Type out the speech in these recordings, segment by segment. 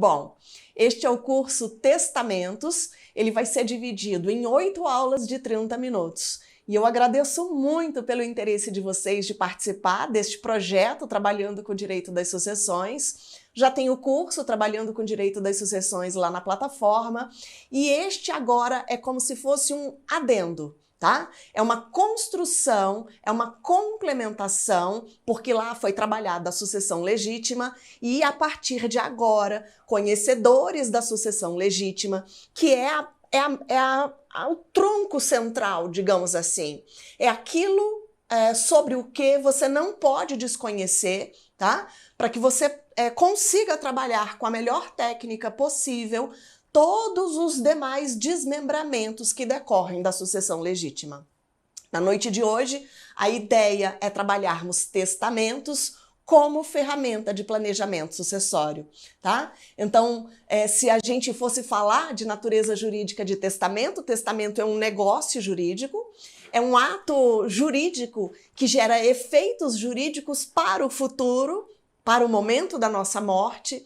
Bom, este é o curso Testamentos, ele vai ser dividido em 8 aulas de 30 minutos. E eu agradeço muito pelo interesse de vocês de participar deste projeto Trabalhando com o Direito das Sucessões. Já tem o curso Trabalhando com o Direito das Sucessões lá na plataforma e este agora é como se fosse um adendo. Tá? É uma construção, é uma complementação, porque lá foi trabalhada a sucessão legítima e a partir de agora, conhecedores da sucessão legítima, que é o tronco central, digamos assim, é aquilo sobre o que você não pode desconhecer, tá? Para que você consiga trabalhar com a melhor técnica possível todos os demais desmembramentos que decorrem da sucessão legítima. Na noite de hoje, a ideia é trabalharmos testamentos como ferramenta de planejamento sucessório, tá? Então, se a gente fosse falar de natureza jurídica de testamento, testamento é um negócio jurídico, é um ato jurídico que gera efeitos jurídicos para o futuro, para o momento da nossa morte.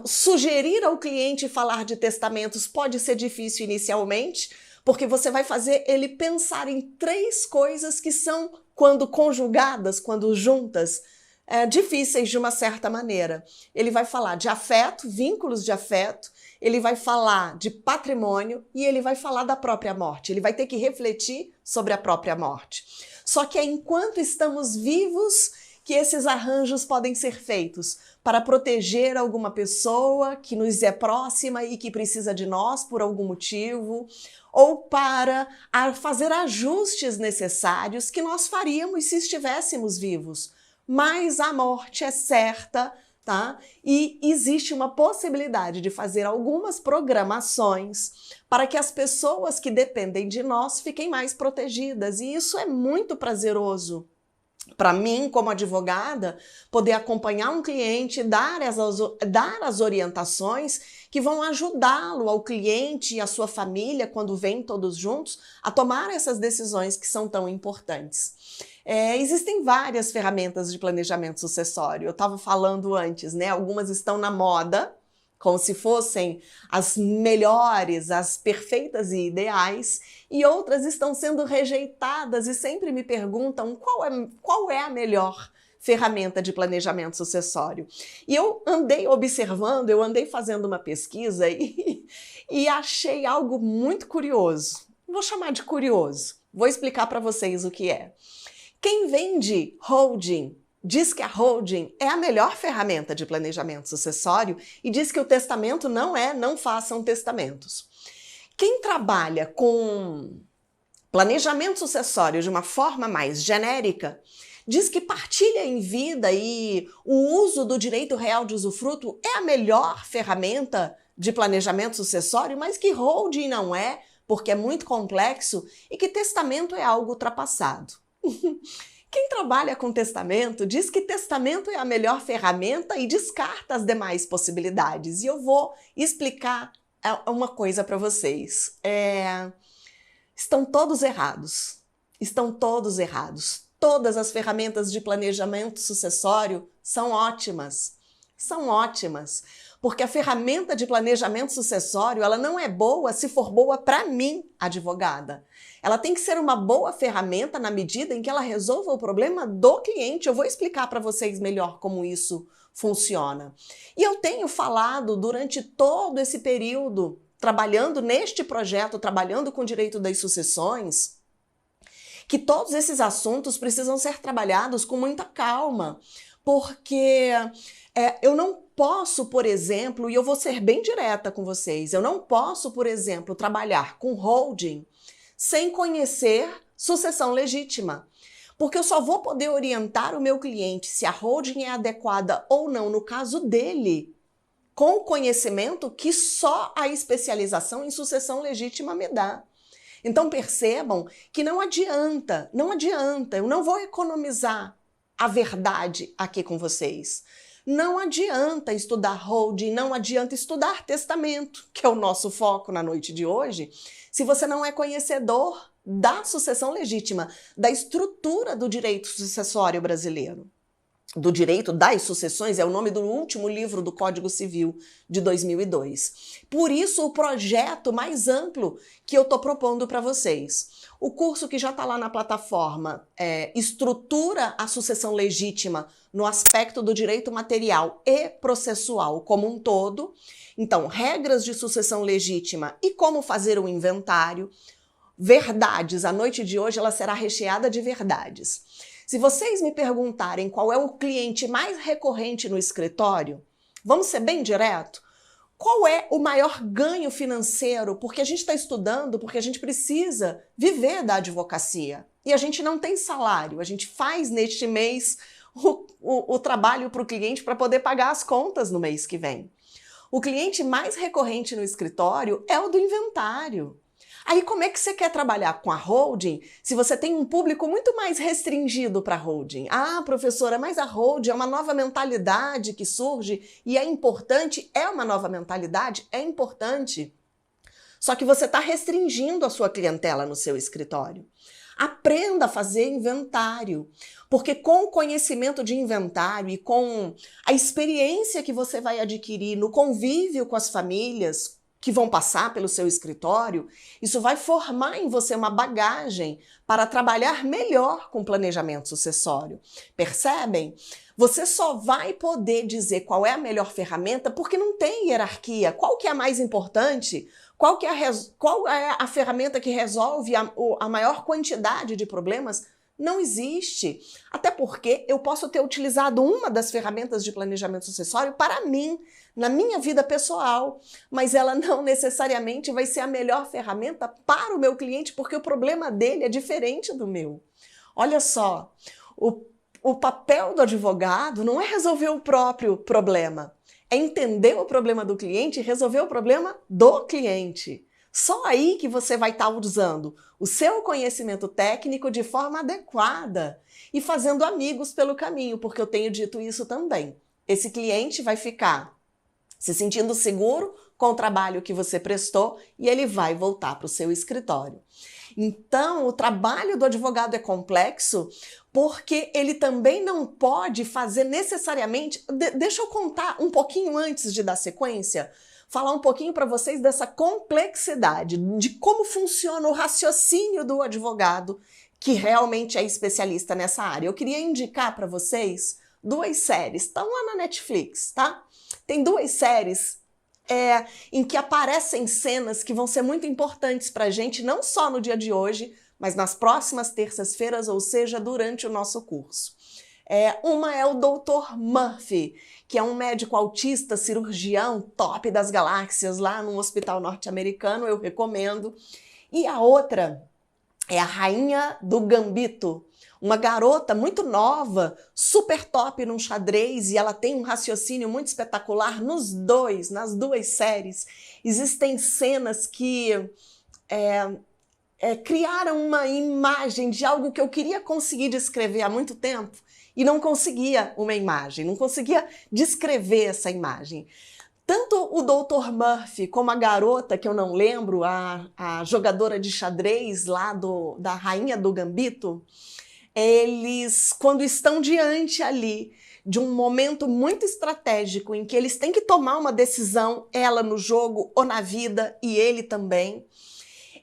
Sugerir ao cliente falar de testamentos pode ser difícil inicialmente, porque você vai fazer ele pensar em 3 coisas que são, quando conjugadas, quando juntas, difíceis de uma certa maneira. Ele vai falar de afeto, vínculos de afeto, ele vai falar de patrimônio e ele vai falar da própria morte. Ele vai ter que refletir sobre a própria morte. Só que é enquanto estamos vivos que esses arranjos podem ser feitos para proteger alguma pessoa que nos é próxima e que precisa de nós por algum motivo, ou para fazer ajustes necessários que nós faríamos se estivéssemos vivos. Mas a morte é certa, tá? E existe uma possibilidade de fazer algumas programações para que as pessoas que dependem de nós fiquem mais protegidas, e isso é muito prazeroso. Para mim, como advogada, poder acompanhar um cliente, dar as orientações que vão ajudá-lo, ao cliente e à sua família, quando vêm todos juntos, a tomar essas decisões que são tão importantes. Existem várias ferramentas de planejamento sucessório. Eu estava falando antes, né? Algumas estão na moda, como se fossem as melhores, as perfeitas e ideais, e outras estão sendo rejeitadas e sempre me perguntam qual é a melhor ferramenta de planejamento sucessório. E eu andei observando, eu andei fazendo uma pesquisa e achei algo muito curioso. Vou chamar de curioso. Vou explicar para vocês o que é. Quem vende holding diz que a holding é a melhor ferramenta de planejamento sucessório e diz que o testamento não façam testamentos. Quem trabalha com planejamento sucessório de uma forma mais genérica diz que partilha em vida e o uso do direito real de usufruto é a melhor ferramenta de planejamento sucessório, mas que holding não é, porque é muito complexo, e que testamento é algo ultrapassado. Quem trabalha com testamento diz que testamento é a melhor ferramenta e descarta as demais possibilidades. E eu vou explicar uma coisa para vocês. Estão todos errados. Estão todos errados. Todas as ferramentas de planejamento sucessório são ótimas. São ótimas. Porque a ferramenta de planejamento sucessório, ela não é boa se for boa para mim, advogada. Ela tem que ser uma boa ferramenta na medida em que ela resolva o problema do cliente. Eu vou explicar para vocês melhor como isso funciona. E eu tenho falado durante todo esse período, trabalhando neste projeto, trabalhando com o direito das sucessões, que todos esses assuntos precisam ser trabalhados com muita calma, porque eu não posso, por exemplo, e eu vou ser bem direta com vocês, eu não posso, por exemplo, trabalhar com holding sem conhecer sucessão legítima, porque eu só vou poder orientar o meu cliente se a holding é adequada ou não no caso dele, com o conhecimento que só a especialização em sucessão legítima me dá. Então percebam que não adianta, eu não vou economizar a verdade aqui com vocês. Não adianta estudar holding, não adianta estudar testamento, que é o nosso foco na noite de hoje, se você não é conhecedor da sucessão legítima, da estrutura do direito sucessório brasileiro. do Direito das Sucessões é o nome do último livro do Código Civil de 2002. Por isso, o projeto mais amplo que eu estou propondo para vocês. O curso que já está lá na plataforma estrutura a sucessão legítima no aspecto do direito material e processual como um todo. Então, regras de sucessão legítima e como fazer o inventário. Verdades. A noite de hoje ela será recheada de verdades. Se vocês me perguntarem qual é o cliente mais recorrente no escritório, vamos ser bem direto? Qual é o maior ganho financeiro? Porque a gente está estudando, porque a gente precisa viver da advocacia. E a gente não tem salário, a gente faz neste mês o trabalho para o cliente para poder pagar as contas no mês que vem. O cliente mais recorrente no escritório é o do inventário. Aí como é que você quer trabalhar com a holding se você tem um público muito mais restringido para a holding? Ah, professora, mas a holding é uma nova mentalidade que surge e é importante? É uma nova mentalidade? É importante. Só que você está restringindo a sua clientela no seu escritório. Aprenda a fazer inventário, porque com o conhecimento de inventário e com a experiência que você vai adquirir no convívio com as famílias, que vão passar pelo seu escritório, isso vai formar em você uma bagagem para trabalhar melhor com planejamento sucessório. Percebem? Você só vai poder dizer qual é a melhor ferramenta porque não tem hierarquia. Qual que é a mais importante? Qual é a ferramenta que resolve a maior quantidade de problemas? Não existe. Até porque eu posso ter utilizado uma das ferramentas de planejamento sucessório para mim, na minha vida pessoal, mas ela não necessariamente vai ser a melhor ferramenta para o meu cliente, porque o problema dele é diferente do meu. Olha só, o papel do advogado não é resolver o próprio problema, é entender o problema do cliente e resolver o problema do cliente. Só aí que você vai estar usando o seu conhecimento técnico de forma adequada e fazendo amigos pelo caminho, porque eu tenho dito isso também. Esse cliente vai ficar se sentindo seguro com o trabalho que você prestou e ele vai voltar para o seu escritório. Então, o trabalho do advogado é complexo porque ele também não pode fazer necessariamente... Deixa eu contar um pouquinho antes de dar sequência, falar um pouquinho para vocês dessa complexidade, de como funciona o raciocínio do advogado que realmente é especialista nessa área. Eu queria indicar para vocês 2 séries, estão lá na Netflix, tá? Tem 2 séries em que aparecem cenas que vão ser muito importantes para a gente, não só no dia de hoje, mas nas próximas terças-feiras, ou seja, durante o nosso curso. Uma é o Dr. Murphy, que é um médico autista, cirurgião top das galáxias lá num hospital norte-americano, eu recomendo. E a outra é a Rainha do Gambito, uma garota muito nova, super top num xadrez, e ela tem um raciocínio muito espetacular nas 2 séries. Existem cenas que criaram uma imagem de algo que eu queria conseguir descrever há muito tempo e não conseguia uma imagem, não conseguia descrever essa imagem. Tanto o Dr. Murphy como a garota, que eu não lembro, a jogadora de xadrez lá da Rainha do Gambito, eles, quando estão diante ali de um momento muito estratégico em que eles têm que tomar uma decisão, ela no jogo ou na vida e ele também,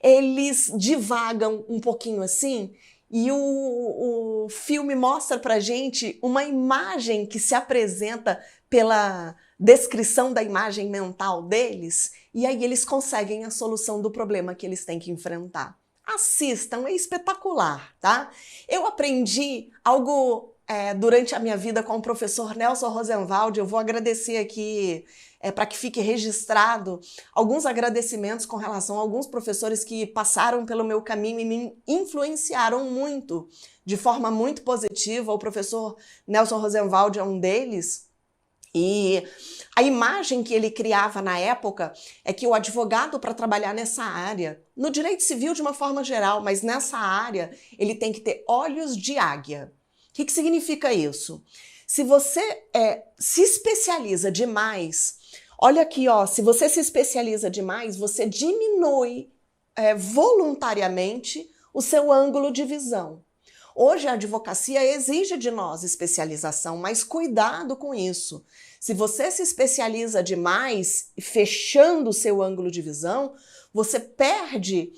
eles divagam um pouquinho assim e o filme mostra pra gente uma imagem que se apresenta pela descrição da imagem mental deles e aí eles conseguem a solução do problema que eles têm que enfrentar. Assistam, é espetacular, tá? Eu aprendi algo durante a minha vida com o professor Nelson Rosenwald. Eu vou agradecer aqui, para que fique registrado, alguns agradecimentos com relação a alguns professores que passaram pelo meu caminho e me influenciaram muito, de forma muito positiva. O professor Nelson Rosenwald é um deles. E a imagem que ele criava na época é que o advogado, para trabalhar nessa área, no direito civil de uma forma geral, mas nessa área, ele tem que ter olhos de águia. O que significa isso? Se você se especializa demais, olha aqui, ó, se você se especializa demais, você diminui voluntariamente o seu ângulo de visão. Hoje a advocacia exige de nós especialização, mas cuidado com isso. Se você se especializa demais, fechando o seu ângulo de visão, você perde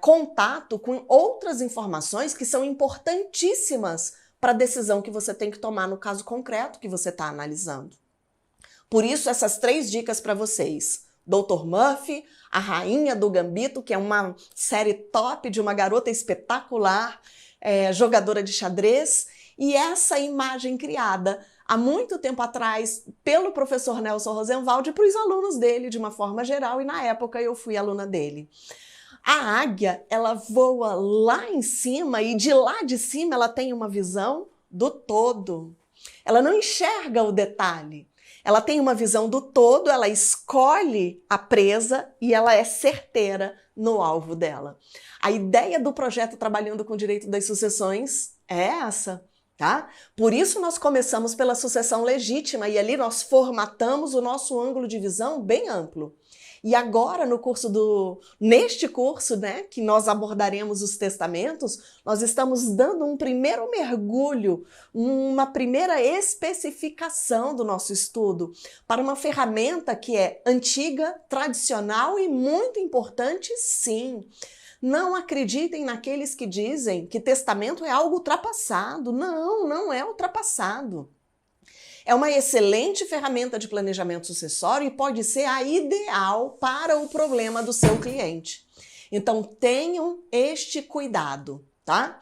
contato com outras informações que são importantíssimas para a decisão que você tem que tomar no caso concreto que você está analisando. Por isso, essas 3 dicas para vocês. Dr. Murphy, a rainha do gambito, que é uma série top de uma garota espetacular, jogadora de xadrez, e essa imagem criada há muito tempo atrás pelo professor Nelson Rosenwald para os alunos dele, de uma forma geral, e na época eu fui aluna dele. A águia, ela voa lá em cima e de lá de cima ela tem uma visão do todo. Ela não enxerga o detalhe. Ela tem uma visão do todo, ela escolhe a presa e ela é certeira no alvo dela. A ideia do projeto Trabalhando com Direito das Sucessões é essa, tá? Por isso nós começamos pela sucessão legítima e ali nós formatamos o nosso ângulo de visão bem amplo. E agora, neste curso, né, que nós abordaremos os testamentos, nós estamos dando um primeiro mergulho, uma primeira especificação do nosso estudo para uma ferramenta que é antiga, tradicional e muito importante, sim. Não acreditem naqueles que dizem que testamento é algo ultrapassado. Não, não é ultrapassado. É uma excelente ferramenta de planejamento sucessório e pode ser a ideal para o problema do seu cliente. Então, tenham este cuidado, tá?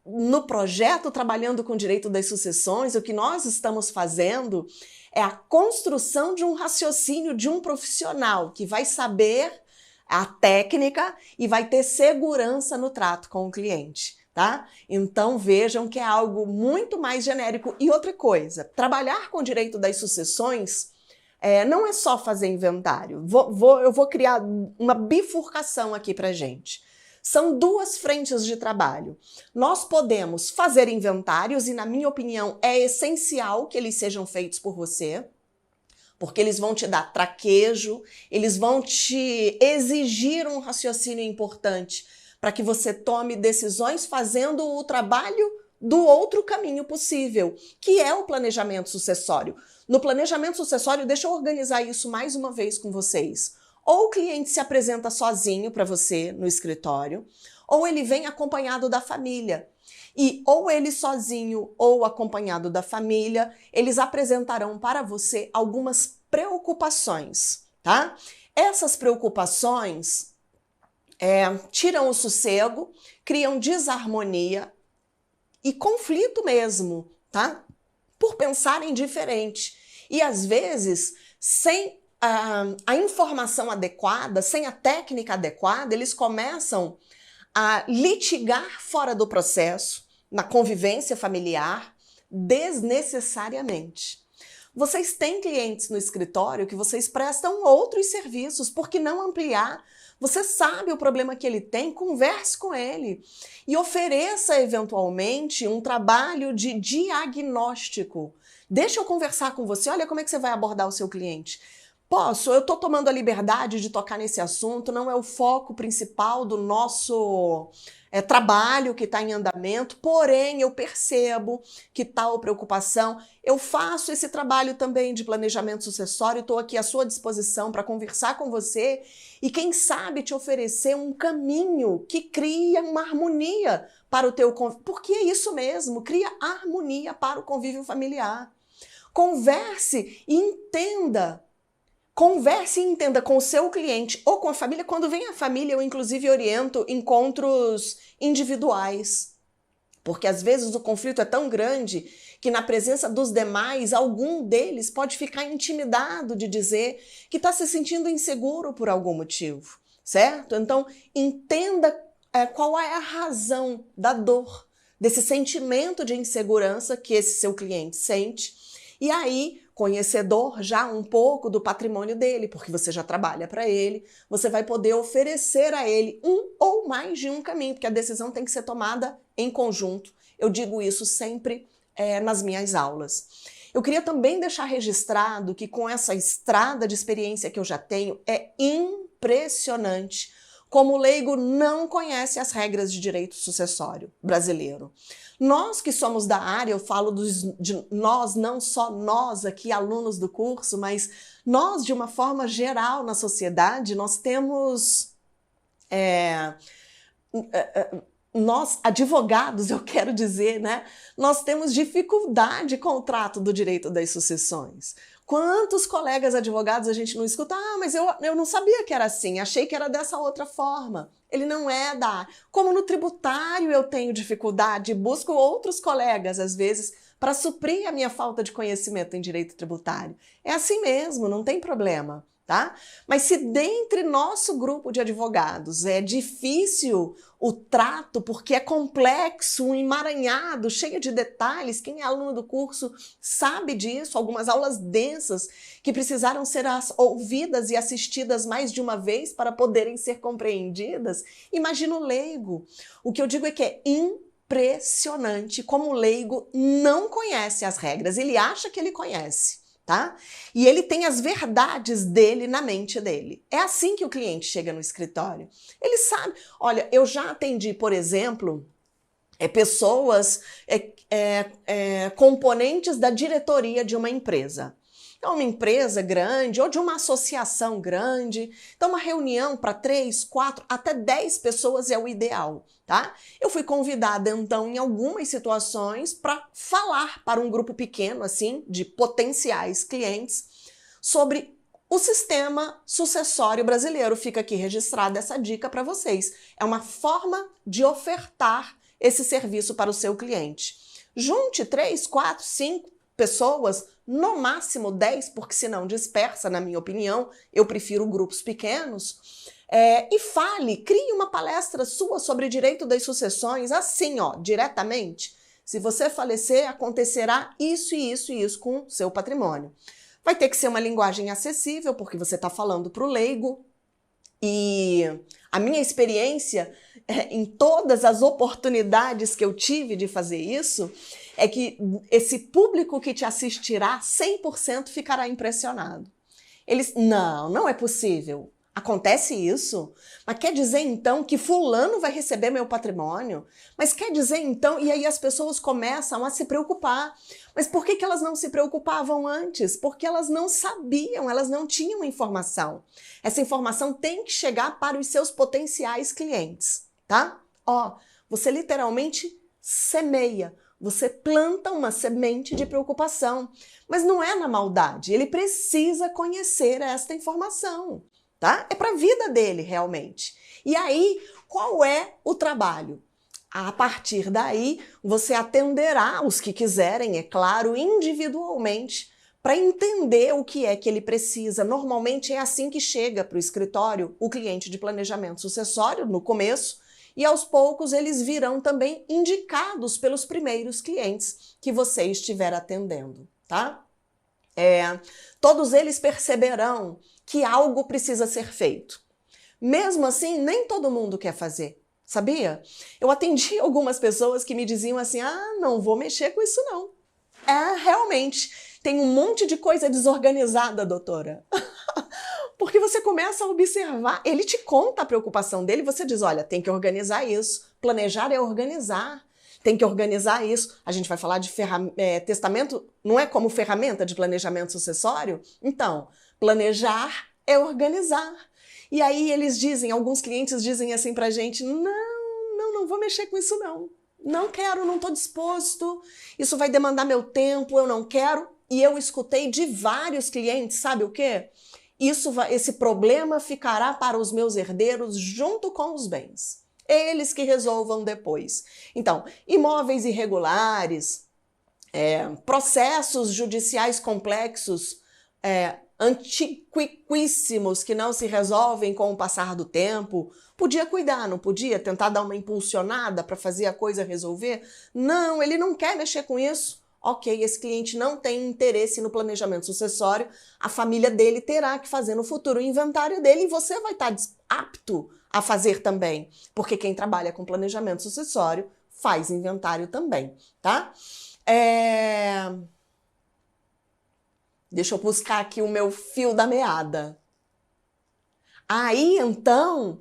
No projeto Trabalhando com Direito das Sucessões, o que nós estamos fazendo é a construção de um raciocínio de um profissional que vai saber a técnica e vai ter segurança no trato com o cliente. Tá? Então vejam que é algo muito mais genérico. E outra coisa, trabalhar com direito das sucessões não é só fazer inventário. Eu vou criar uma bifurcação aqui pra gente. São 2 frentes de trabalho. Nós podemos fazer inventários e, na minha opinião, é essencial que eles sejam feitos por você, porque eles vão te dar traquejo, eles vão te exigir um raciocínio importante para que você tome decisões fazendo o trabalho do outro caminho possível, que é o planejamento sucessório. No planejamento sucessório, deixa eu organizar isso mais uma vez com vocês. Ou o cliente se apresenta sozinho para você no escritório, ou ele vem acompanhado da família. E ou ele sozinho ou acompanhado da família, eles apresentarão para você algumas preocupações, tá? Essas preocupações tiram o sossego, criam desarmonia e conflito mesmo, tá? Por pensarem diferente. E às vezes, sem a informação adequada, sem a técnica adequada, eles começam a litigar fora do processo, na convivência familiar, desnecessariamente. Vocês têm clientes no escritório que vocês prestam outros serviços, por que não ampliar? Você sabe o problema que ele tem, converse com ele e ofereça eventualmente um trabalho de diagnóstico. Deixa eu conversar com você, olha como é que você vai abordar o seu cliente. Eu estou tomando a liberdade de tocar nesse assunto, não é o foco principal do nosso trabalho que está em andamento, porém eu percebo que tal preocupação. Eu faço esse trabalho também de planejamento sucessório, estou aqui à sua disposição para conversar com você e quem sabe te oferecer um caminho que cria uma harmonia para o teu convívio, porque é isso mesmo, cria harmonia para o convívio familiar. Converse e entenda. Converse e entenda com o seu cliente ou com a família. Quando vem a família, eu inclusive oriento encontros individuais. Porque às vezes o conflito é tão grande que na presença dos demais, algum deles pode ficar intimidado de dizer que está se sentindo inseguro por algum motivo, certo? Então, entenda qual é a razão da dor, desse sentimento de insegurança que esse seu cliente sente. E aí, conhecedor já um pouco do patrimônio dele, porque você já trabalha para ele, você vai poder oferecer a ele um ou mais de um caminho, porque a decisão tem que ser tomada em conjunto. Eu digo isso sempre nas minhas aulas. Eu queria também deixar registrado que com essa estrada de experiência que eu já tenho, é impressionante como leigo, não conhece as regras de direito sucessório brasileiro. Nós que somos da área, eu falo de nós, não só nós aqui, alunos do curso, mas nós, de uma forma geral na sociedade, nós temos... nós, advogados, eu quero dizer, né? Nós temos dificuldade com o trato do direito das sucessões. Quantos colegas advogados a gente não escuta? Ah, mas eu não sabia que era assim, achei que era dessa outra forma. Ele não é da área. Como no tributário eu tenho dificuldade, busco outros colegas, às vezes, para suprir a minha falta de conhecimento em direito tributário. É assim mesmo, não tem problema. Tá? Mas se dentre nosso grupo de advogados é difícil o trato, porque é complexo, um emaranhado, cheio de detalhes, quem é aluno do curso sabe disso, algumas aulas densas que precisaram ser ouvidas e assistidas mais de uma vez para poderem ser compreendidas, imagina o leigo. O que eu digo é que é impressionante como o leigo não conhece as regras, ele acha que ele conhece. Tá? E ele tem as verdades dele na mente dele. É assim que o cliente chega no escritório. Ele sabe. Olha, eu já atendi, por exemplo, pessoas, componentes da diretoria de uma empresa. Então, uma empresa grande ou de uma associação grande. Então, uma reunião para 3, 4, até 10 pessoas é o ideal, tá? Eu fui convidada, então, em algumas situações para falar para um grupo pequeno, assim, de potenciais clientes sobre o sistema sucessório brasileiro. Fica aqui registrada essa dica para vocês. É uma forma de ofertar esse serviço para o seu cliente. Junte 3, 4, 5 pessoas, no máximo 10, porque senão dispersa, na minha opinião, eu prefiro grupos pequenos, e fale, crie uma palestra sua sobre direito das sucessões, assim, ó, diretamente. Se você falecer, acontecerá isso e isso e isso com o seu patrimônio. Vai ter que ser uma linguagem acessível, porque você está falando para o leigo, e a minha experiência, em todas as oportunidades que eu tive de fazer isso, é que esse público que te assistirá 100% ficará impressionado. Eles, não é possível. Acontece isso? Mas quer dizer então que fulano vai receber meu patrimônio? Mas quer dizer então... E aí as pessoas começam a se preocupar. Mas por que elas não se preocupavam antes? Porque elas não sabiam, elas não tinham informação. Essa informação tem que chegar para os seus potenciais clientes, tá? Ó, você literalmente semeia. Você planta uma semente de preocupação, mas não é na maldade. Ele precisa conhecer esta informação, tá? É para a vida dele, realmente. E aí, qual é o trabalho? A partir daí, você atenderá os que quiserem, é claro, individualmente, para entender o que é que ele precisa. Normalmente é assim que chega para o escritório o cliente de planejamento sucessório, no começo, e aos poucos eles virão também indicados pelos primeiros clientes que você estiver atendendo, tá? Todos eles perceberão que algo precisa ser feito. Mesmo assim, nem todo mundo quer fazer, sabia? Eu atendi algumas pessoas que me diziam assim, não vou mexer com isso não. Realmente, tem um monte de coisa desorganizada, doutora. Porque você começa a observar, ele te conta a preocupação dele, você diz, olha, tem que organizar isso, planejar é organizar, tem que organizar isso. A gente vai falar de testamento, não é como ferramenta de planejamento sucessório? Então, planejar é organizar. E aí eles dizem, alguns clientes dizem assim pra gente, não vou mexer com isso não. Não quero, não estou disposto, isso vai demandar meu tempo, eu não quero. E eu escutei de vários clientes, sabe o quê? Esse problema ficará para os meus herdeiros junto com os bens. Eles que resolvam depois. Então, imóveis irregulares, processos judiciais complexos, antiquíssimos que não se resolvem com o passar do tempo. Podia cuidar, não podia? Tentar dar uma impulsionada para fazer a coisa resolver? Não, ele não quer mexer com isso. Ok, esse cliente não tem interesse no planejamento sucessório, a família dele terá que fazer no futuro o inventário dele e você vai estar apto a fazer também, porque quem trabalha com planejamento sucessório faz inventário também, tá? Deixa eu buscar aqui o meu fio da meada. Aí, então,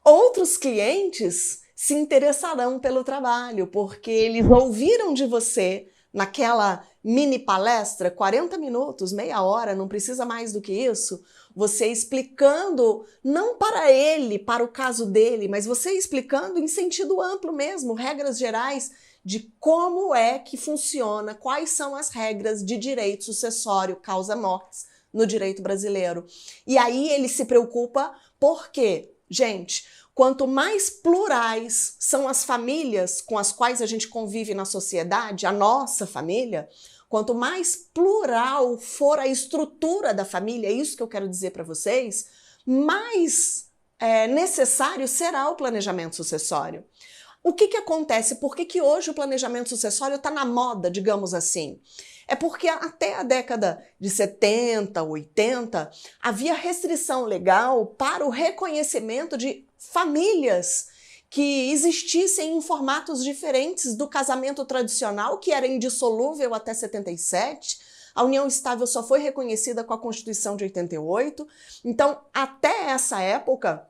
Outros clientes se interessarão pelo trabalho, porque eles ouviram de você naquela mini palestra, 40 minutos, meia hora, não precisa mais do que isso, você explicando, não para ele, para o caso dele, mas você explicando em sentido amplo mesmo, regras gerais de como é que funciona, quais são as regras de direito sucessório, causa-mortes no direito brasileiro. E aí ele se preocupa porque, gente, quanto mais plurais são as famílias com as quais a gente convive na sociedade, a nossa família, quanto mais plural for a estrutura da família, é isso que eu quero dizer para vocês, mais necessário será o planejamento sucessório. O que acontece? Por que hoje o planejamento sucessório está na moda, digamos assim? É porque até a década de 70, 80, havia restrição legal para o reconhecimento de famílias que existissem em formatos diferentes do casamento tradicional, que era indissolúvel até 77. A união estável só foi reconhecida com a Constituição de 88. Então, até essa época,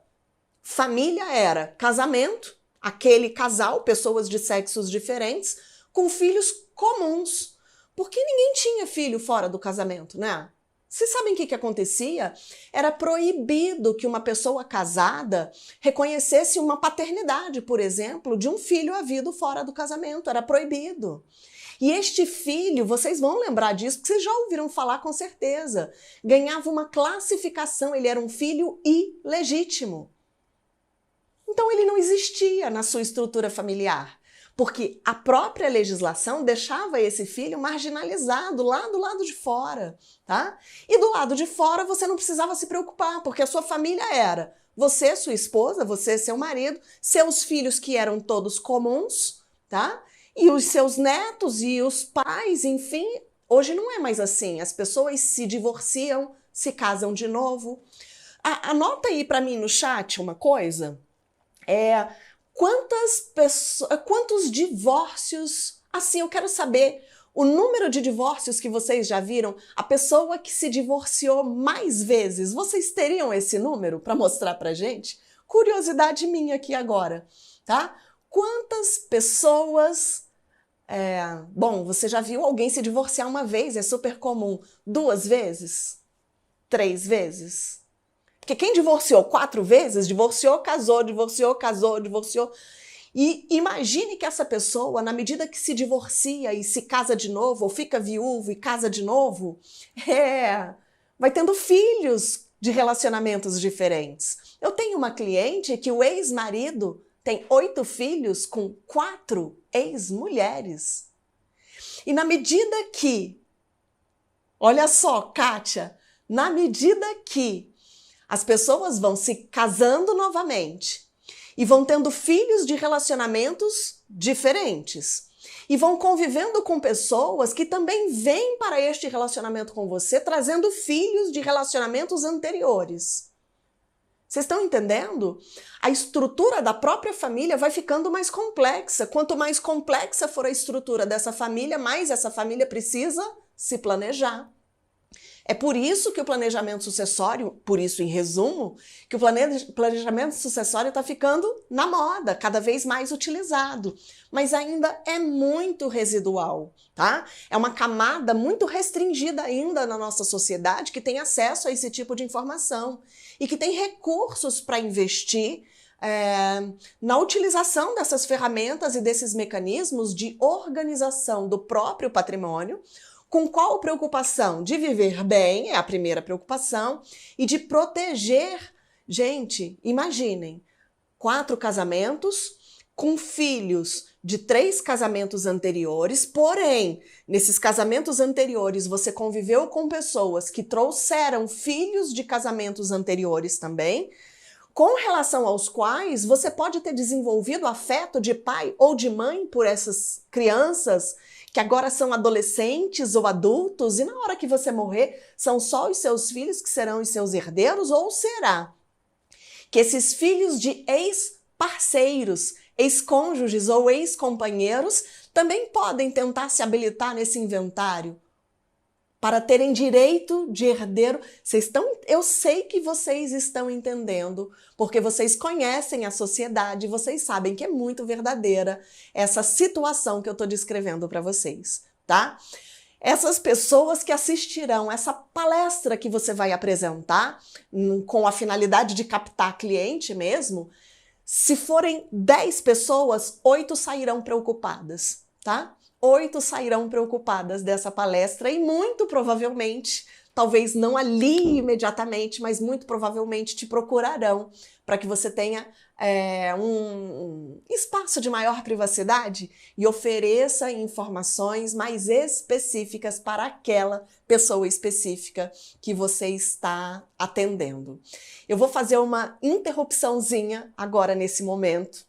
família era casamento, aquele casal, pessoas de sexos diferentes, com filhos comuns. Porque ninguém tinha filho fora do casamento, né? Vocês sabem o que acontecia? Era proibido que uma pessoa casada reconhecesse uma paternidade, por exemplo, de um filho havido fora do casamento. Era proibido. E este filho, vocês vão lembrar disso, porque vocês já ouviram falar com certeza, ganhava uma classificação, ele era um filho ilegítimo. Então ele não existia na sua estrutura familiar, porque a própria legislação deixava esse filho marginalizado lá do lado de fora, tá? E do lado de fora você não precisava se preocupar, porque a sua família era você, sua esposa, você, seu marido, seus filhos que eram todos comuns, tá? E os seus netos e os pais, enfim. Hoje não é mais assim, as pessoas se divorciam, se casam de novo. Anota aí para mim no chat uma coisa. Quantos divórcios, assim, eu quero saber o número de divórcios que vocês já viram, a pessoa que se divorciou mais vezes, vocês teriam esse número para mostrar pra gente? Curiosidade minha aqui agora, tá? Quantas pessoas... Bom, você já viu alguém se divorciar uma vez, é super comum. 2 vezes? 3 vezes? Porque quem divorciou 4 vezes, divorciou, casou, divorciou, casou, divorciou. E imagine que essa pessoa, na medida que se divorcia e se casa de novo, ou fica viúvo e casa de novo, vai tendo filhos de relacionamentos diferentes. Eu tenho uma cliente que o ex-marido tem 8 filhos com 4 ex-mulheres. E na medida que, olha só, Kátia, na medida que as pessoas vão se casando novamente e vão tendo filhos de relacionamentos diferentes e vão convivendo com pessoas que também vêm para este relacionamento com você trazendo filhos de relacionamentos anteriores. Vocês estão entendendo? A estrutura da própria família vai ficando mais complexa. Quanto mais complexa for a estrutura dessa família, mais essa família precisa se planejar. É por isso que o planejamento sucessório, por isso, em resumo, que o planejamento sucessório está ficando na moda, cada vez mais utilizado. Mas ainda é muito residual, tá? É uma camada muito restringida ainda na nossa sociedade que tem acesso a esse tipo de informação e que tem recursos para investir na utilização dessas ferramentas e desses mecanismos de organização do próprio patrimônio. Com qual preocupação? De viver bem, é a primeira preocupação, e de proteger. Gente, imaginem, 4 casamentos com filhos de 3 casamentos anteriores, porém, nesses casamentos anteriores você conviveu com pessoas que trouxeram filhos de casamentos anteriores também, com relação aos quais você pode ter desenvolvido afeto de pai ou de mãe por essas crianças que agora são adolescentes ou adultos, e na hora que você morrer, são só os seus filhos que serão os seus herdeiros? Ou será que esses filhos de ex-parceiros, ex-cônjuges ou ex-companheiros também podem tentar se habilitar nesse inventário? para terem direito de herdeiro. Eu sei que vocês estão entendendo, porque vocês conhecem a sociedade, vocês sabem que é muito verdadeira essa situação que eu estou descrevendo para vocês, tá? Essas pessoas que assistirão essa palestra que você vai apresentar, com a finalidade de captar cliente mesmo, se forem 10 pessoas, 8 sairão preocupadas, tá? 8 sairão preocupadas dessa palestra e muito provavelmente, talvez não ali imediatamente, mas muito provavelmente te procurarão para que você tenha um espaço de maior privacidade e ofereça informações mais específicas para aquela pessoa específica que você está atendendo. Eu vou fazer uma interrupçãozinha agora nesse momento